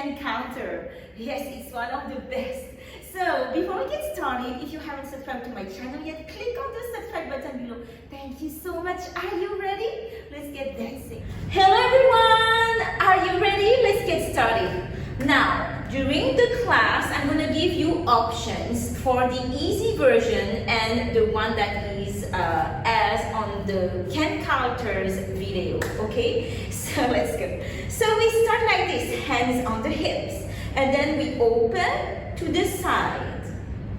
can Carlter. Yes, it's one of the best. So before we get started, if you haven't subscribed to my channel yet, click on the subscribe button below. Thank you so much. Are you ready? Let's get dancing. Hello everyone! Are you ready? Let's get started. Now, during the class, I'm going to give you options for the easy version and the one that is as on the Ken Carlter's video, okay? So let's go. So we start like this, hands on the hips, and then we open to the side.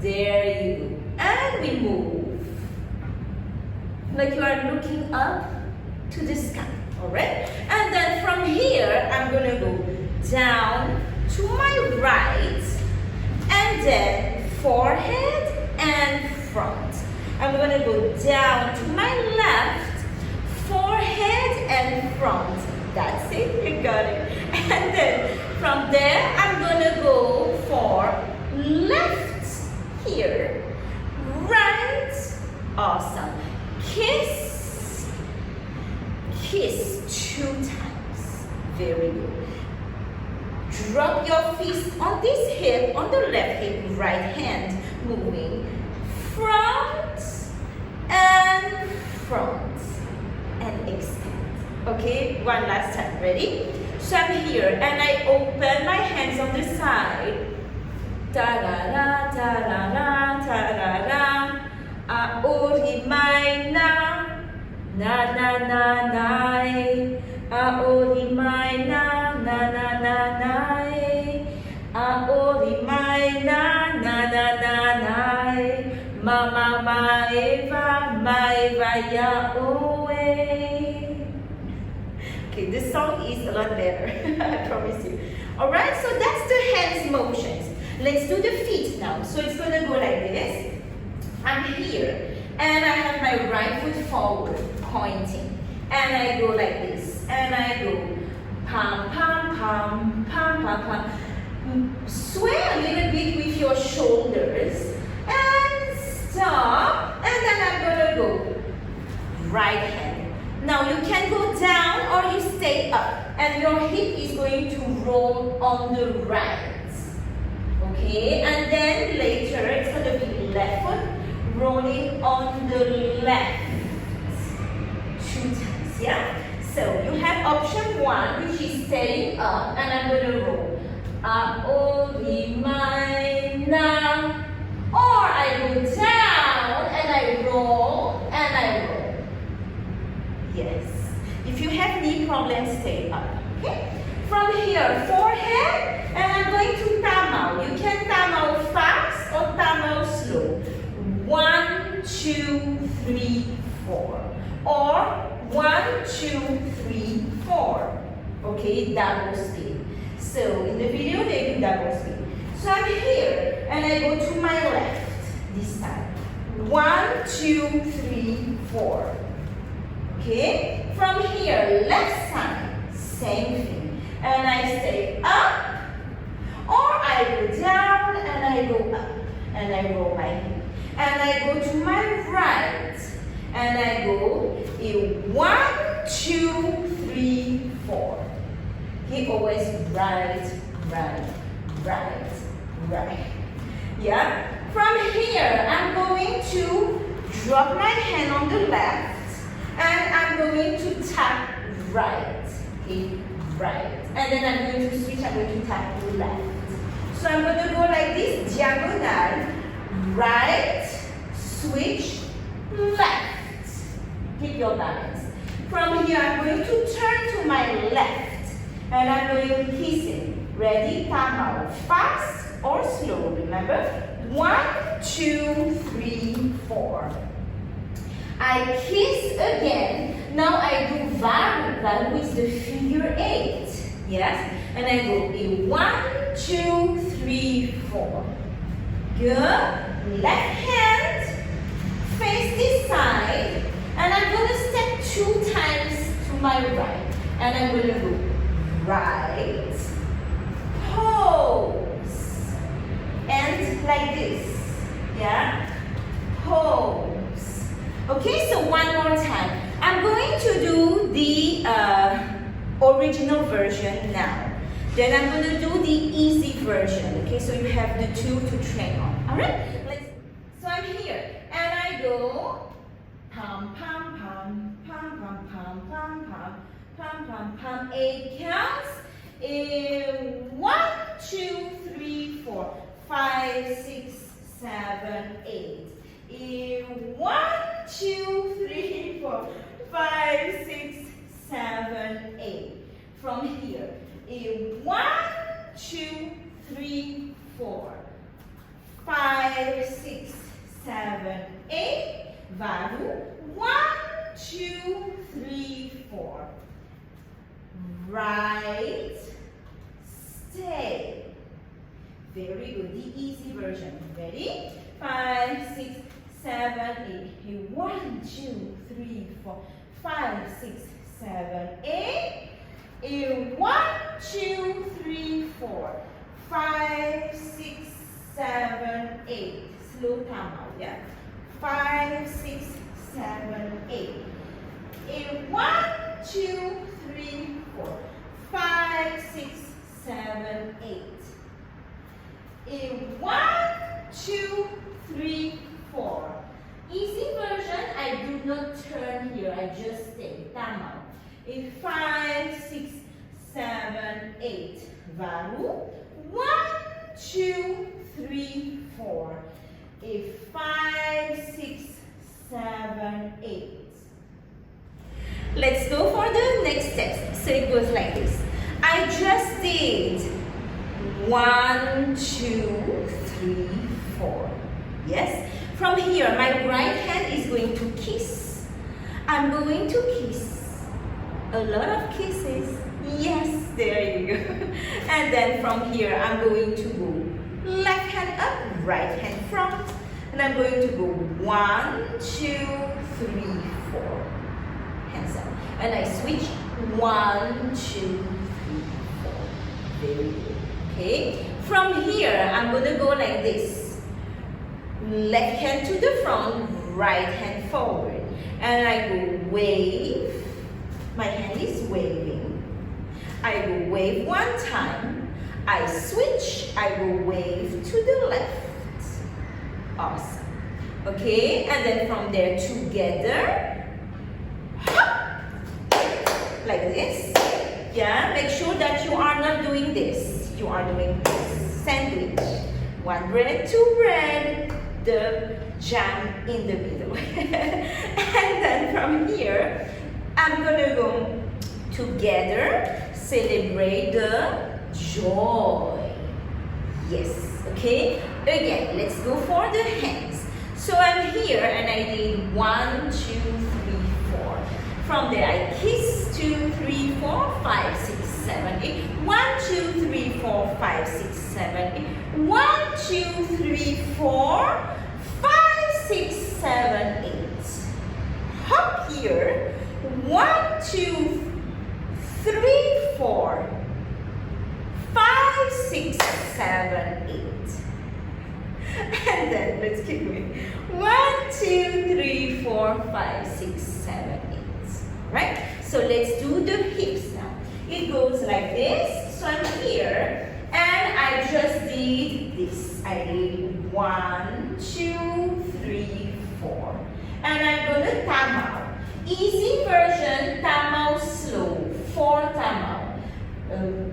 There you go. And we move. Like you are looking up to the sky, alright? And then from here, I'm going to go down to my right, and then forehead and front. I'm going to go down to my left, forehead and front. That's it, you got it. And then from there, I'm going to go for left here, right, awesome. Kiss, kiss 2 times, very good. Drop your fist on this hip, on the left hip, right hand, moving front, and extend. Okay, one last time, ready? So I'm here, and I open my hands on the side. Ta-da-da, ta-da-da, ta-da-da. Aorimai na, na-na-na-na. Aorimai na, na-na-na-na. Aorimai na, na-na-na-na. Mama MAEVA, MAEVA ya-oe. Okay, this song is a lot better, I promise you. Alright, so that's the hands motions. Let's do the feet now. So it's going to go like this. I'm here, and I have my right foot forward, pointing. And I go like this. And I go pam, pam, pam, pam, pam, pam. Sway a little bit with your shoulders. And stop. And then I'm going to go right hand. Now you can go down or you stay up. And your hip is going to roll on the right. Okay? And then later it's going to be left foot rolling on the left. 2 times, yeah? So you have option 1, which is staying up, and I'm going to roll. Aorimai na. Or I go down and I roll and I roll. Yes. If you have knee problems, stay up. Okay? From here, forehead, and I'm going to tamao. You can tamao fast or tamao slow. 1, 2, 3, 4. Or 1, 2, 3, 4. Okay, double speed. So in the video they do double speed. So I'm here and I go to my left this time. 1, 2, 3, 4. Okay, from here, left side, same thing. And I stay up, or I go down and I go up. And I roll my hip. And I go to my right. And I go in 1, 2, 3, 4. Okay, always right, right, right, right. Yeah? From here, I'm going to drop my hand on the left. And I'm going to tap right. Okay, right. And then I'm going to switch, I'm going to tap left. So I'm going to go like this, diagonal, right, switch, left. Keep your balance. From here, I'm going to turn to my left. And I'm going to kiss it. Ready? Tamao. Fast or slow, remember? 1, 2, 3, 4. I kiss again. Now I do varu with the figure 8. Yes? And I go in 1, 2, 3, 4. Good. Left hand. Face this side. And I'm going to step 2 times to my right. And I'm going to go right. Pose. And like this. Yeah? Pose. Okay, so one more time. I'm going to do the original version now. Then I'm going to do the easy version. Okay, so you have the two to train on. Alright? So I'm here and I go pam pam pam pam pam pam pam pam pam pam pam. 8 counts. 1, 2, 3, 4, 5, 6, 7, 8. 1, 2, 3, 4, 5, 6, 7, 8. From here. 1, 2, 3, 4, 5, 6, 7, 8. Baru. 1, 2, 3, 4. Right. Stay. Very good. The easy version. Ready? 5, 6, 7, 8. 1, 2, 3, 4, 5, 6, 7, 8. 1, 2, 3, 4, 5, 6, 7, 8. Slow time out, yeah. 5, 6, 7, 8. 1, 2, 3, 4, 5, 6, 7, 8. 1, 2, 3, 4. Easy version, I do not turn here, I just stay. Time out. 5, 6, 7, 8. Baru. 1, 2, 3, 4. 5, 6, 7, 8. Let's go for the next steps. So it goes like this. I just did 1, 2, 3, 4. Yes? From here, my right hand is going to kiss. I'm going to kiss. A lot of kisses. Yes, there you go. And then from here, I'm going to go left hand up, right hand front. And I'm going to go 1, 2, 3, 4. Hands up. And I switch 1, 2, 3, 4. Very good. Okay. From here, I'm going to go like this. Left hand to the front, right hand forward. And I go wave. My hand is waving. I go wave one time. I switch. I go wave to the left. Awesome. Okay. And then from there together. Hop. Like this. Yeah. Make sure that you are not doing this. You are doing this. Sandwich. One bread, two bread. The jam in the middle. And then from here, I'm gonna go together, celebrate the joy. Yes, okay? Again, let's go for the hands. So I'm here and I did 1, 2, 3, 4. From there, I kiss 2, 3, 4, 5, 6, 7, 8. 1, 2, 3, 4, 5, 6, 7, 8. 1, 2, 3, 4, 5, 6, 7, 8. Hop here. 1, 2, 3, 4, 5, 6, 7, 8. And then let's keep going. 1, 2, 3, 4, 5, 6, 7, 8. Right? So let's do the hips now. It goes like this. So I'm here and I just did this. I did 1, 2, 3, 4. And I'm gonna time out. Easy version, time out slow. 4 time out.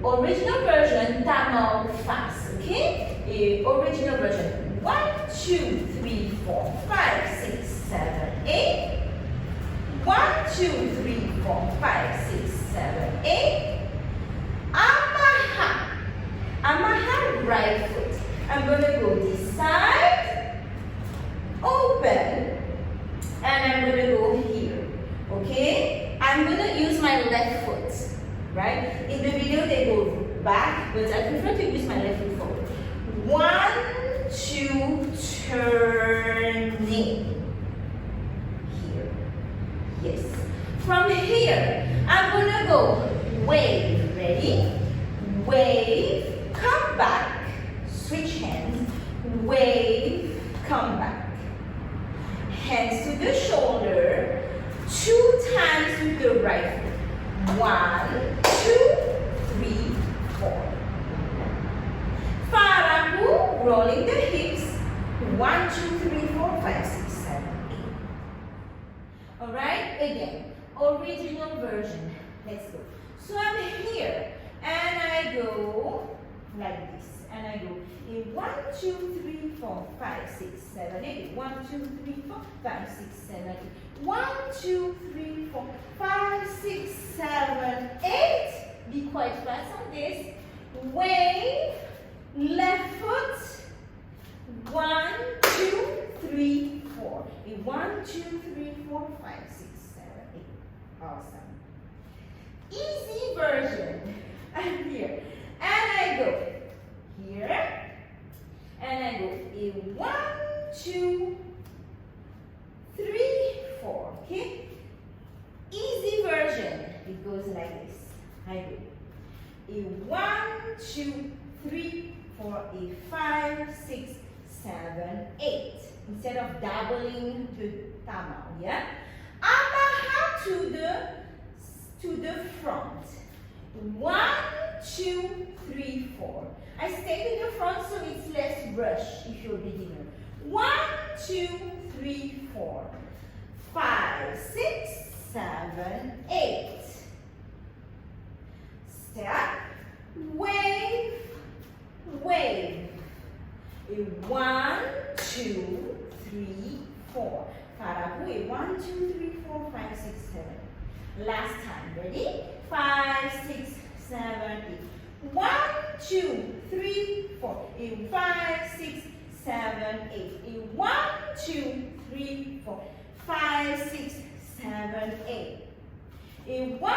Original version, time out fast. Okay? Original version. 1, 2, 3, 4, 5, 6, 7, 8. 1, 2, 3, 4, 5, 6, 7, 8. Amaha. Amaha, right foot. I'm going to go this side. Open. And I'm going to go here. Okay? I'm going to use my left foot. Right? In the video, they go back, but I prefer to use my left foot forward. 1, 2, turning. Yes. From here, I'm gonna go wave. Ready? Wave, come back. Switch hands. Wave, come back. Hands to the shoulder. 2 times with the right foot. 1, 2, 3, 4. rolling the hips. 1, 2, 3, 4, 5, 6, 7, 8. Alright, again, original version. Let's go. So I'm here and I go like this. And I go in 1, 2, 3, 4, 5, 6, 7, 8. 1, 2, 3, 4, 5, 6, 7, 8. 1, 2, 3, 4, 5, 6, 7, 8. Be quite fast on this. Wave, left foot. 1, 2, 3, 4. 1, 2, 3, 4, 5, 6, 7, 8. Awesome. Easy version. I'm here. And I go here. And I go in 1, 2, 3, 4. Okay? Easy version. It goes like this. I go in 1, 2, 3, 4, 5, 6, 7, 8. Instead of doubling the tama, yeah? Upper to the front. 1, 2, 3, 4. I stay to the front so it's less rush if you're a beginner. 1, 2, 3, 4, 5, 6, 7, 8. Step, wave, wave. 1, 2, 3, 4. Parabu. 1, 2, 3, 4, 5, 6, 7. Last time. Ready? 5, 6, 7, 8. 1, 2, 3, 4. 5, 6, 7, 8. 1, 2, 3, 4. 5, 6, 7, 8. 1,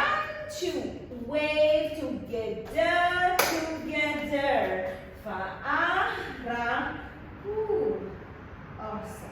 2. Wave together, together. Fa'ara. Awesome.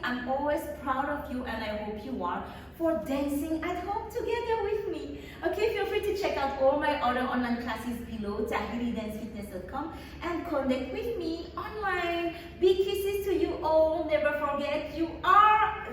I'm always proud of you, and I hope you are, for dancing at home together with me. Okay, feel free to check out all my other online classes below, TahitianDanceFitness.com, and connect with me online. Big kisses to you all. Never forget, you are